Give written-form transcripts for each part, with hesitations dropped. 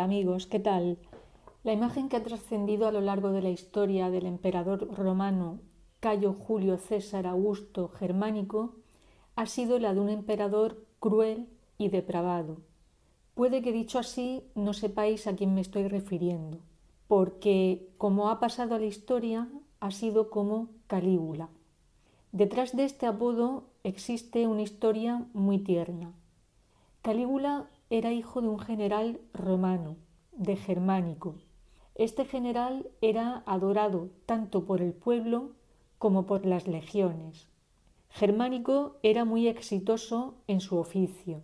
amigos, ¿qué tal? La imagen que ha trascendido a lo largo de la historia del emperador romano Cayo Julio César Augusto Germánico ha sido la de un emperador cruel y depravado. Puede que dicho así no sepáis a quién me estoy refiriendo, porque como ha pasado a la historia ha sido como Calígula. Detrás de este apodo existe una historia muy tierna. Calígula era hijo de un general romano, de Germánico. Este general era adorado tanto por el pueblo como por las legiones. Germánico era muy exitoso en su oficio.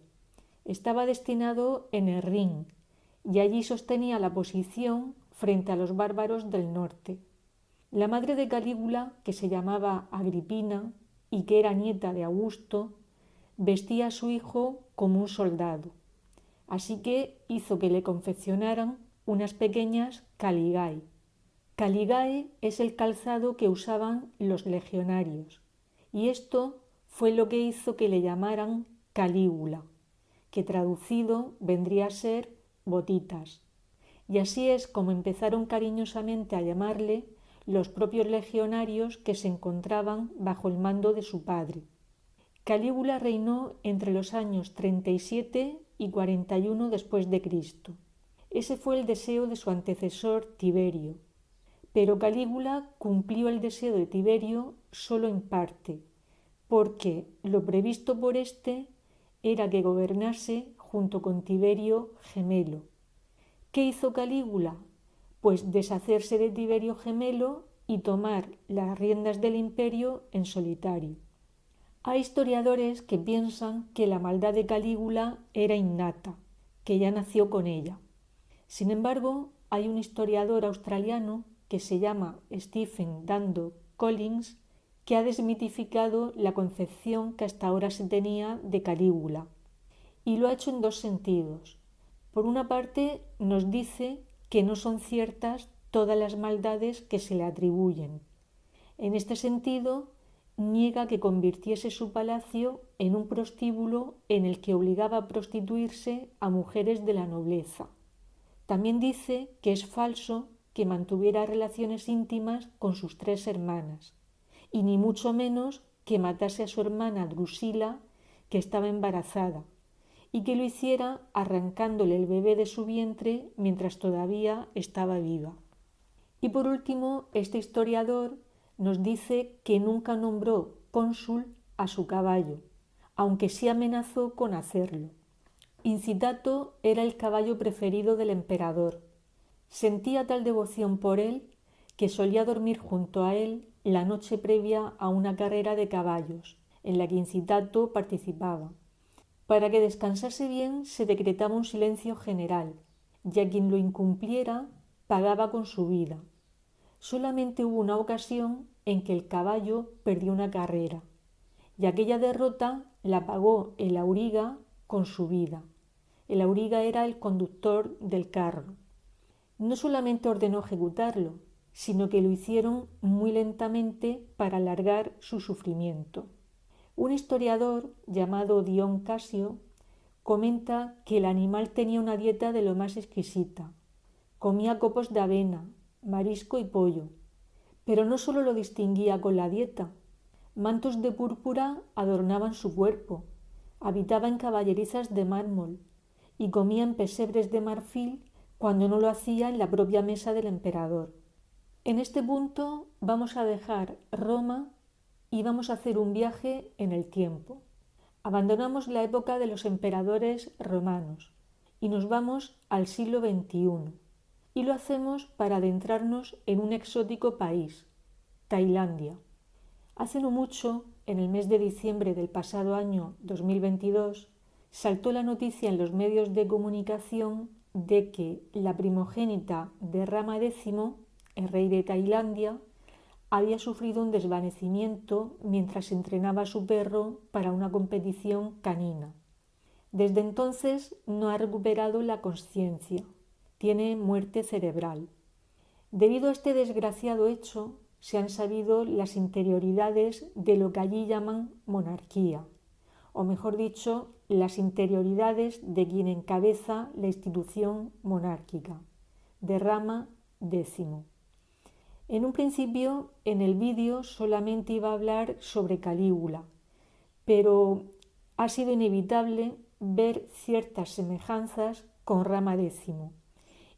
Estaba destinado en el Rin y allí sostenía la posición frente a los bárbaros del norte. La madre de Calígula, que se llamaba Agripina y que era nieta de Augusto, vestía a su hijo como un soldado. Así que hizo que le confeccionaran unas pequeñas caligae. Caligae es el calzado que usaban los legionarios, y esto fue lo que hizo que le llamaran Calígula, que traducido vendría a ser botitas. Y así es como empezaron cariñosamente a llamarle los propios legionarios que se encontraban bajo el mando de su padre. Calígula reinó entre los años 37 y 41 después de Cristo. Ese fue el deseo de su antecesor Tiberio. Pero Calígula cumplió el deseo de Tiberio solo en parte, porque lo previsto por éste era que gobernase junto con Tiberio gemelo. ¿Qué hizo Calígula? Pues deshacerse de Tiberio gemelo y tomar las riendas del imperio en solitario. Hay historiadores que piensan que la maldad de Calígula era innata, que ya nació con ella. Sin embargo, hay un historiador australiano que se llama Stephen Dando Collins que ha desmitificado la concepción que hasta ahora se tenía de Calígula. Y lo ha hecho en dos sentidos. Por una parte, nos dice que no son ciertas todas las maldades que se le atribuyen. En este sentido, niega que convirtiese su palacio en un prostíbulo en el que obligaba a prostituirse a mujeres de la nobleza. También dice que es falso que mantuviera relaciones íntimas con sus tres hermanas, y ni mucho menos que matase a su hermana Drusila, que estaba embarazada, y que lo hiciera arrancándole el bebé de su vientre mientras todavía estaba viva. Y por último, este historiador nos dice que nunca nombró cónsul a su caballo, aunque sí amenazó con hacerlo. Incitato era el caballo preferido del emperador. Sentía tal devoción por él que solía dormir junto a él la noche previa a una carrera de caballos, en la que Incitato participaba. Para que descansase bien se decretaba un silencio general, y a quien lo incumpliera pagaba con su vida. Solamente hubo una ocasión en que el caballo perdió una carrera, y aquella derrota la pagó el auriga con su vida. El auriga era el conductor del carro. No solamente ordenó ejecutarlo, sino que lo hicieron muy lentamente para alargar su sufrimiento. Un historiador llamado Dion Casio comenta que el animal tenía una dieta de lo más exquisita. Comía copos de avena, marisco y pollo. Pero no solo lo distinguía con la dieta. Mantos de púrpura adornaban su cuerpo. Habitaba en caballerizas de mármol y comía en pesebres de marfil cuando no lo hacía en la propia mesa del emperador. En este punto vamos a dejar Roma y vamos a hacer un viaje en el tiempo. Abandonamos la época de los emperadores romanos y nos vamos al siglo XXI. Y lo hacemos para adentrarnos en un exótico país, Tailandia. Hace no mucho, en el mes de diciembre del pasado año 2022, saltó la noticia en los medios de comunicación de que la primogénita de Rama X, el rey de Tailandia, había sufrido un desvanecimiento mientras entrenaba a su perro para una competición canina. Desde entonces no ha recuperado la consciencia. Tiene muerte cerebral. Debido a este desgraciado hecho, se han sabido las interioridades de lo que allí llaman monarquía, o mejor dicho, las interioridades de quien encabeza la institución monárquica, de Rama X. En un principio, en el vídeo solamente iba a hablar sobre Calígula, pero ha sido inevitable ver ciertas semejanzas con Rama X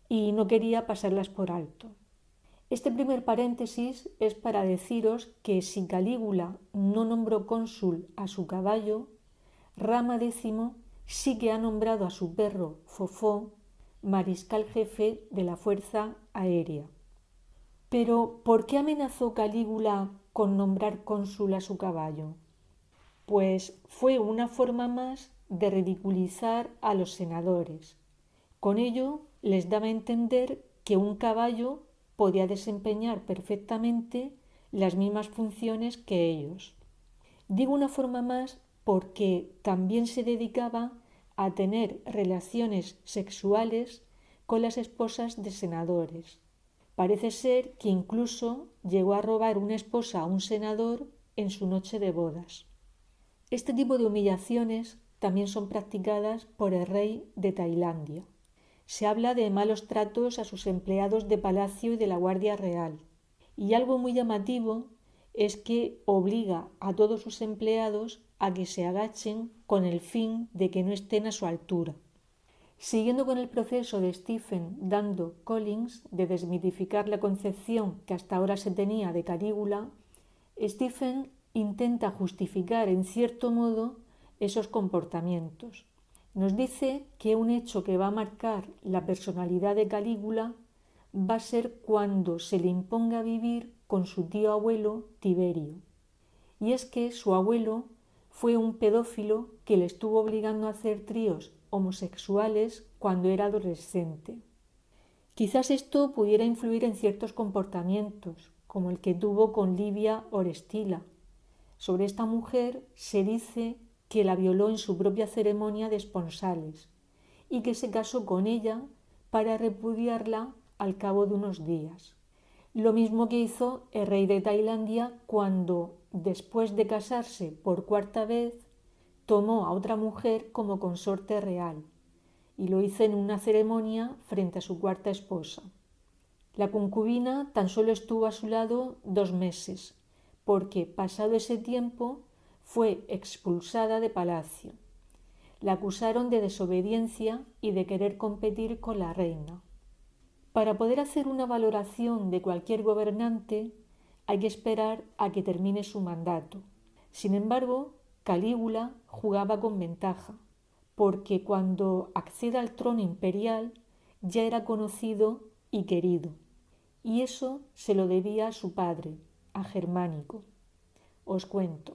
y no quería pasarlas por alto. Este primer paréntesis es para deciros que si Calígula no nombró cónsul a su caballo, Rama X sí que ha nombrado a su perro Fofó mariscal jefe de la Fuerza Aérea. Pero, ¿por qué amenazó Calígula con nombrar cónsul a su caballo? Pues fue una forma más de ridiculizar a los senadores. Con ello les daba a entender que un caballo podía desempeñar perfectamente las mismas funciones que ellos. Digo una forma más porque también se dedicaba a tener relaciones sexuales con las esposas de senadores. Parece ser que incluso llegó a robar una esposa a un senador en su noche de bodas. Este tipo de humillaciones también son practicadas por el rey de Tailandia. Se habla de malos tratos a sus empleados de palacio y de la Guardia Real. Y algo muy llamativo es que obliga a todos sus empleados a que se agachen con el fin de que no estén a su altura. Siguiendo con el proceso de Stephen Dando Collins de desmitificar la concepción que hasta ahora se tenía de Calígula, Stephen intenta justificar en cierto modo esos comportamientos. Nos dice que un hecho que va a marcar la personalidad de Calígula va a ser cuando se le imponga vivir con su tío abuelo Tiberio. Y es que su abuelo fue un pedófilo que le estuvo obligando a hacer tríos homosexuales cuando era adolescente. Quizás esto pudiera influir en ciertos comportamientos, como el que tuvo con Livia Orestila. Sobre esta mujer se dice que la violó en su propia ceremonia de esponsales y que se casó con ella para repudiarla al cabo de unos días. Lo mismo que hizo el rey de Tailandia cuando, después de casarse por cuarta vez, tomó a otra mujer como consorte real y lo hizo en una ceremonia frente a su cuarta esposa. La concubina tan solo estuvo a su lado 2 meses, porque pasado ese tiempo fue expulsada de palacio. La acusaron de desobediencia y de querer competir con la reina. Para poder hacer una valoración de cualquier gobernante hay que esperar a que termine su mandato. Sin embargo, Calígula jugaba con ventaja, porque cuando accede al trono imperial ya era conocido y querido, y eso se lo debía a su padre, a Germánico. Os cuento.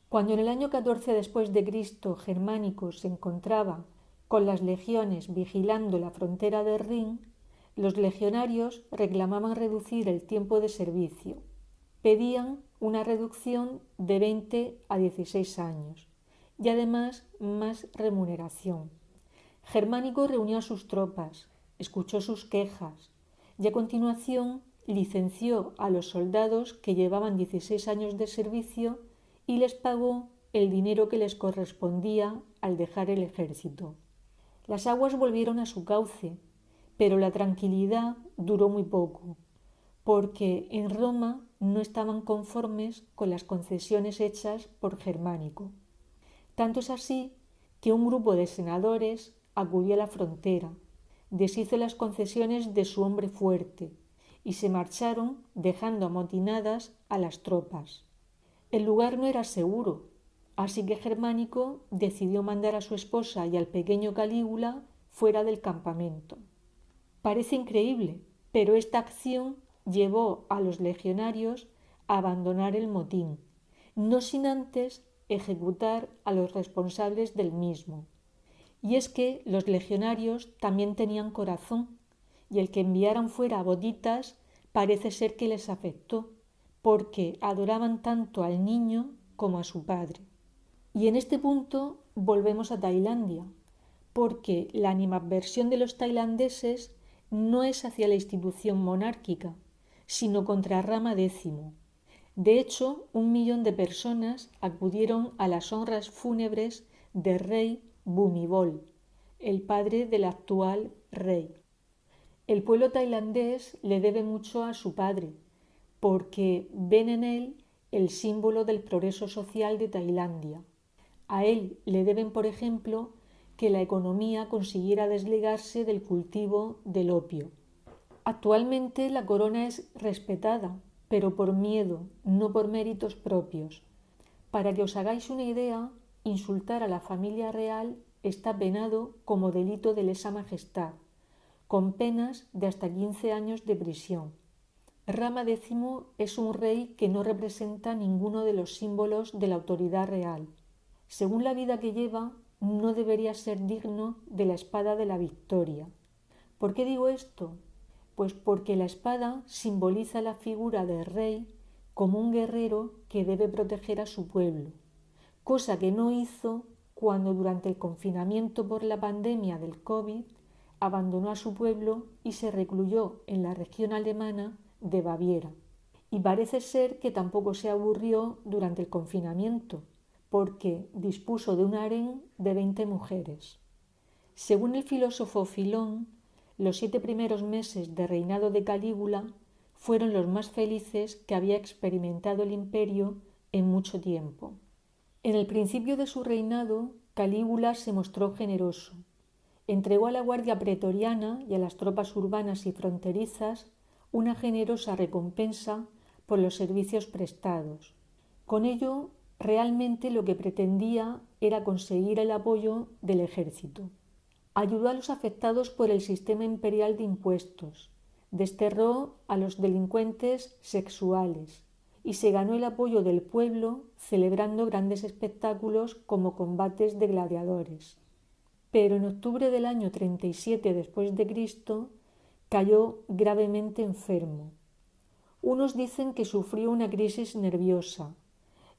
Cuando en el año 14 después de Cristo Germánico se encontraba con las legiones vigilando la frontera de Rin, los legionarios reclamaban reducir el tiempo de servicio. Pedían una reducción de 20 a 16 años y además más remuneración. Germánico reunió a sus tropas, escuchó sus quejas y a continuación licenció a los soldados que llevaban 16 años de servicio y les pagó el dinero que les correspondía al dejar el ejército. Las aguas volvieron a su cauce, pero la tranquilidad duró muy poco, porque en Roma no estaban conformes con las concesiones hechas por Germánico. Tanto es así que un grupo de senadores acudió a la frontera, deshizo las concesiones de su hombre fuerte y se marcharon dejando amotinadas a las tropas. El lugar no era seguro, así que Germánico decidió mandar a su esposa y al pequeño Calígula fuera del campamento. Parece increíble, pero esta acción llevó a los legionarios a abandonar el motín, no sin antes ejecutar a los responsables del mismo. Y es que los legionarios también tenían corazón, y el que enviaran fuera a Boditas parece ser que les afectó, porque adoraban tanto al niño como a su padre. Y en este punto volvemos a Tailandia, porque la animadversión de los tailandeses no es hacia la institución monárquica, sino contra Rama X. De hecho, 1 millón de personas acudieron a las honras fúnebres del rey Bhumibol, el padre del actual rey. El pueblo tailandés le debe mucho a su padre, porque ven en él el símbolo del progreso social de Tailandia. A él le deben, por ejemplo, que la economía consiguiera desligarse del cultivo del opio. Actualmente la corona es respetada, pero por miedo, no por méritos propios. Para que os hagáis una idea, insultar a la familia real está penado como delito de lesa majestad, con penas de hasta 15 años de prisión. Rama X es un rey que no representa ninguno de los símbolos de la autoridad real. Según la vida que lleva, no debería ser digno de la espada de la victoria. ¿Por qué digo esto? Pues porque la espada simboliza la figura del rey como un guerrero que debe proteger a su pueblo, cosa que no hizo cuando durante el confinamiento por la pandemia del COVID abandonó a su pueblo y se recluyó en la región alemana de Baviera. Y parece ser que tampoco se aburrió durante el confinamiento, porque dispuso de un harén de 20 mujeres. Según el filósofo Filón, los 7 primeros meses de reinado de Calígula fueron los más felices que había experimentado el imperio en mucho tiempo. En el principio de su reinado, Calígula se mostró generoso. Entregó a la guardia pretoriana y a las tropas urbanas y fronterizas una generosa recompensa por los servicios prestados. Con ello, realmente lo que pretendía era conseguir el apoyo del ejército. Ayudó a los afectados por el sistema imperial de impuestos, desterró a los delincuentes sexuales y se ganó el apoyo del pueblo celebrando grandes espectáculos como combates de gladiadores. Pero en octubre del año 37 después de Cristo cayó gravemente enfermo. Unos dicen que sufrió una crisis nerviosa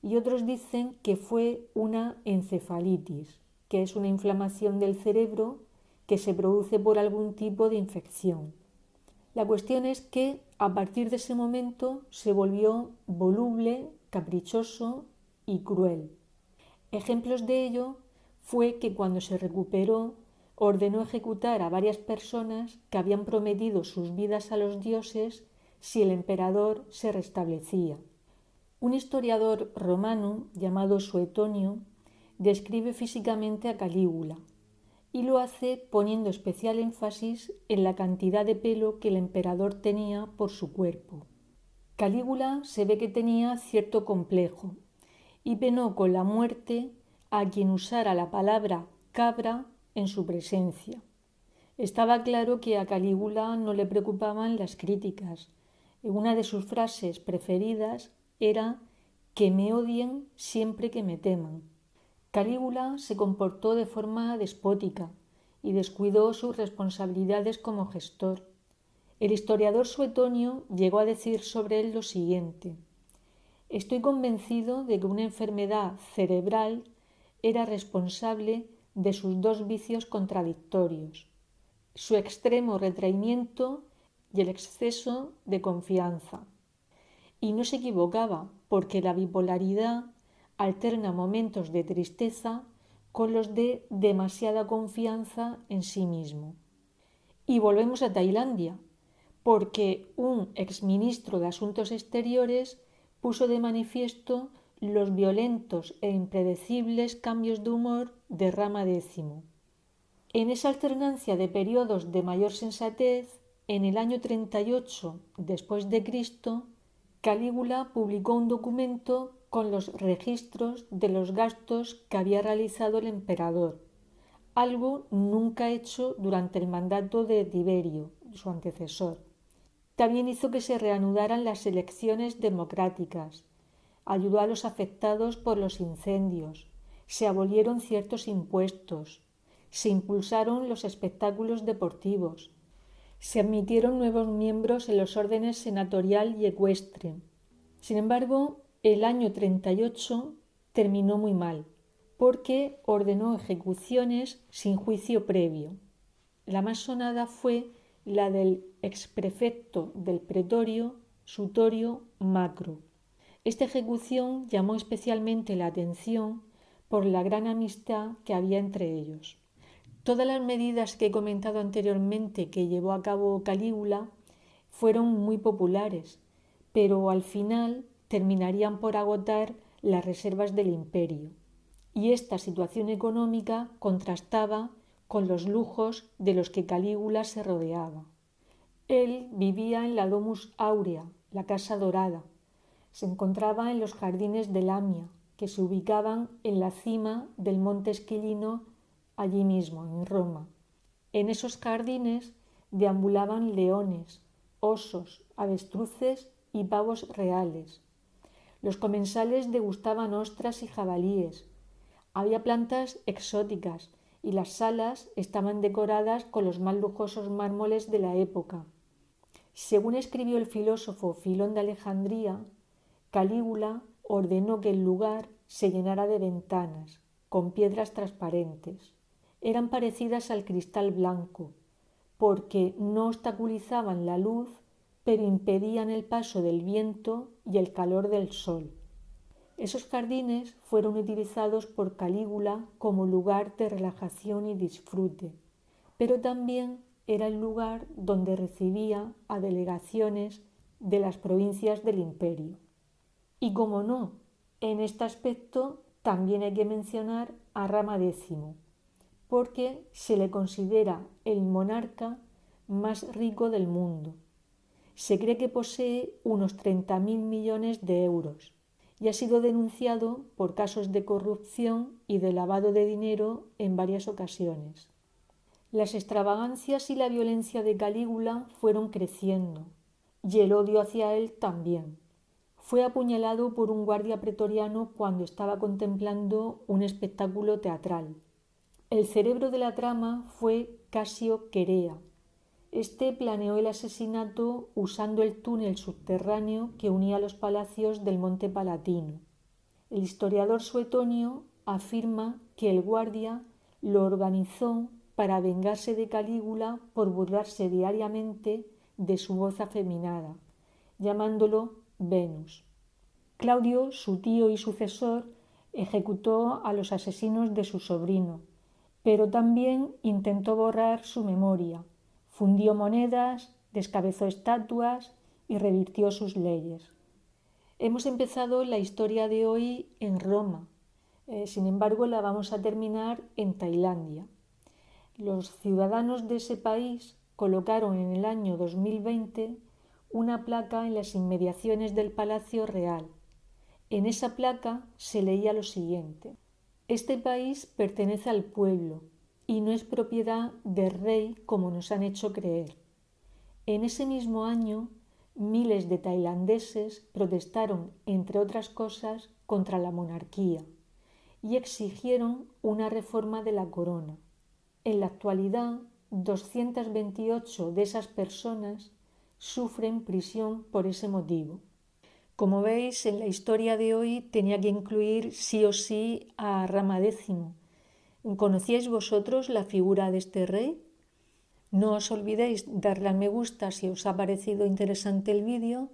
y otros dicen que fue una encefalitis, que es una inflamación del cerebro que se produce por algún tipo de infección. La cuestión es que a partir de ese momento se volvió voluble, caprichoso y cruel. Ejemplos de ello fue que cuando se recuperó ordenó ejecutar a varias personas que habían prometido sus vidas a los dioses si el emperador se restablecía. Un historiador romano llamado Suetonio describe físicamente a Calígula y lo hace poniendo especial énfasis en la cantidad de pelo que el emperador tenía por su cuerpo. Calígula se ve que tenía cierto complejo y penó con la muerte a quien usara la palabra cabra en su presencia. Estaba claro que a Calígula no le preocupaban las críticas. Una de sus frases preferidas era que me odien siempre que me teman. Calígula se comportó de forma despótica y descuidó sus responsabilidades como gestor. El historiador Suetonio llegó a decir sobre él lo siguiente: estoy convencido de que una enfermedad cerebral era responsable de sus dos vicios contradictorios, su extremo retraimiento y el exceso de confianza. Y no se equivocaba, porque la bipolaridad alterna momentos de tristeza con los de demasiada confianza en sí mismo. Y volvemos a Tailandia, porque un exministro de Asuntos Exteriores puso de manifiesto los violentos e impredecibles cambios de humor de Rama X. En esa alternancia de periodos de mayor sensatez, en el año 38 después de Cristo, Calígula publicó un documento con los registros de los gastos que había realizado el emperador, algo nunca hecho durante el mandato de Tiberio, su antecesor. También hizo que se reanudaran las elecciones democráticas, ayudó a los afectados por los incendios, se abolieron ciertos impuestos, se impulsaron los espectáculos deportivos, se admitieron nuevos miembros en los órdenes senatorial y ecuestre. Sin embargo, el año 38 terminó muy mal, porque ordenó ejecuciones sin juicio previo. La más sonada fue la del exprefecto del pretorio, Sutorio Macro. Esta ejecución llamó especialmente la atención por la gran amistad que había entre ellos. Todas las medidas que he comentado anteriormente que llevó a cabo Calígula fueron muy populares, pero al final terminarían por agotar las reservas del imperio. Y esta situación económica contrastaba con los lujos de los que Calígula se rodeaba. Él vivía en la Domus Aurea, la Casa Dorada. Se encontraba en los jardines de Lamia, que se ubicaban en la cima del monte Esquilino, allí mismo, en Roma. En esos jardines deambulaban leones, osos, avestruces y pavos reales. Los comensales degustaban ostras y jabalíes. Había plantas exóticas y las salas estaban decoradas con los más lujosos mármoles de la época. Según escribió el filósofo Filón de Alejandría, Calígula ordenó que el lugar se llenara de ventanas, con piedras transparentes. Eran parecidas al cristal blanco, porque no obstaculizaban la luz, pero impedían el paso del viento y el calor del sol. Esos jardines fueron utilizados por Calígula como lugar de relajación y disfrute, pero también era el lugar donde recibía a delegaciones de las provincias del imperio. Y como no, en este aspecto también hay que mencionar a Rama X, porque se le considera el monarca más rico del mundo. Se cree que posee unos 30.000 millones de euros y ha sido denunciado por casos de corrupción y de lavado de dinero en varias ocasiones. Las extravagancias y la violencia de Calígula fueron creciendo y el odio hacia él también. Fue apuñalado por un guardia pretoriano cuando estaba contemplando un espectáculo teatral. El cerebro de la trama fue Casio Querea. Este planeó el asesinato usando el túnel subterráneo que unía los palacios del Monte Palatino. El historiador Suetonio afirma que el guardia lo organizó para vengarse de Calígula por burlarse diariamente de su voz afeminada, llamándolo Venus. Claudio, su tío y sucesor, ejecutó a los asesinos de su sobrino, pero también intentó borrar su memoria, fundió monedas, descabezó estatuas y revirtió sus leyes. Hemos empezado la historia de hoy en Roma, sin embargo la vamos a terminar en Tailandia. Los ciudadanos de ese país colocaron en el año 2020 una placa en las inmediaciones del Palacio Real. En esa placa se leía lo siguiente: este país pertenece al pueblo y no es propiedad del rey como nos han hecho creer. En ese mismo año, miles de tailandeses protestaron, entre otras cosas, contra la monarquía y exigieron una reforma de la corona. En la actualidad, 228 de esas personas sufren prisión por ese motivo. Como veis, en la historia de hoy tenía que incluir sí o sí a Rama X. ¿Conocíais vosotros la figura de este rey? No os olvidéis darle al me gusta si os ha parecido interesante el vídeo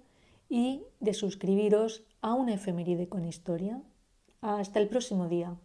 y de suscribiros a una efeméride con historia. Hasta el próximo día.